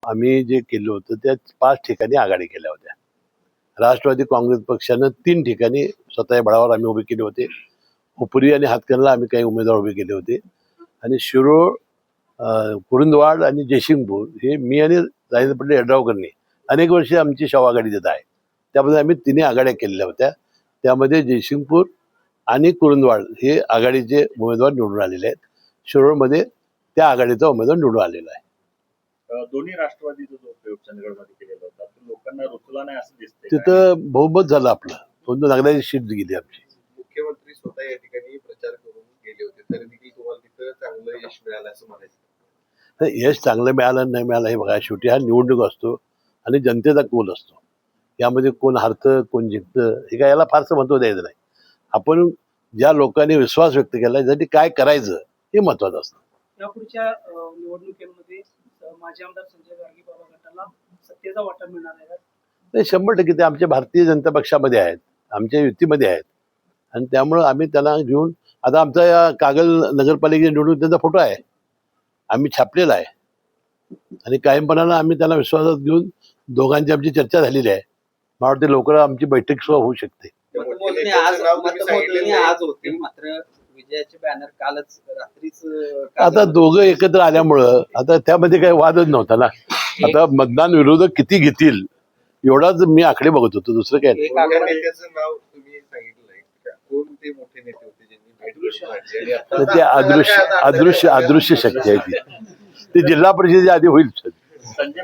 आम्ही जे केलं होतं त्या 5 ठिकाणी आघाडी केल्या होत्या. राष्ट्रवादी काँग्रेस पक्षानं 3 ठिकाणी स्वतःच्या बळावर आम्ही उभे केले होते. हुपरी आणि हातकणला आम्ही काही उमेदवार उभे केले होते आणि शिरोळ, कुरुंदवाड आणि जयसिंगपूर हे मी आणि राजेंद्र पाटील यड्रावकरनी अनेक वर्षे आमची शवआघाडी देत आहे. त्यामध्ये आम्ही 3 आघाड्या केलेल्या होत्या. त्यामध्ये जयसिंगपूर आणि कुरुंदवाड हे आघाडीचे उमेदवार निवडून आलेले आहेत. शिरोळमध्ये त्या आघाडीचा उमेदवार निवडून आलेला आहे. दोन्ही राष्ट्रवादीचा जो प्रयोग चंदगडमध्ये केलेला होता तो लोकांना रुचला नाही असं दिसतंय. तिथं बहुमत झालं आपलं. 2 नागराची शीट गेली आमची. मुख्यमंत्री स्वतः या ठिकाणी प्रचार करून गेले होते तरी देखील तुम्हाला तिथं चांगलं यश मिळालं असं म्हणायचं. यश चांगलं मिळालं नाही मिळालं हे बघा, शेवटी हा निवडणूक असतो आणि जनतेचा कौल असतो. यामध्ये कोण हारतं कोण जिंकतं हे काय याला फारसं महत्त्व द्यायचं नाही. आपण ज्या लोकांनी विश्वास व्यक्त केला यासाठी काय करायचं हे महत्त्वाचं असतं. यापुढच्या निवडणुकीमध्ये माजी आमदार संजय गाडगे बाबा गटाला सत्तेचा वाटा मिळणार आहे. नाही, 100% ते आमच्या भारतीय जनता पक्षामध्ये आहेत, आमच्या युतीमध्ये आहेत आणि त्यामुळं आम्ही त्यांना घेऊन आता आमचा या कागल नगरपालिकेची निवडणूक त्यांचा फोटो आहे, आम्ही छापलेला आहे आणि कायमपणानं आम्ही त्यांना विश्वासात घेऊन दोघांची आमची चर्चा झालेली आहे. मला वाटते लवकर आमची बैठक सुद्धा होऊ शकते. आज होते मात्र विजयाचे बॅनर कालच रात्रीच आता दोघं एकत्र आल्यामुळं आता त्यामध्ये काही वादच नव्हता ना. आता मतदान विरोधक किती घेतील एवढाच मी आकडे बघत होतो, दुसरं काय नाही. नेत्याचं नाव तुम्ही सांगितलंय कोण ते मोठे नेते होते ज्यांनी तर ते अदृश्य शक्ती आहे ती. ते जिल्हा परिषदेच्या आधी होईल. संजय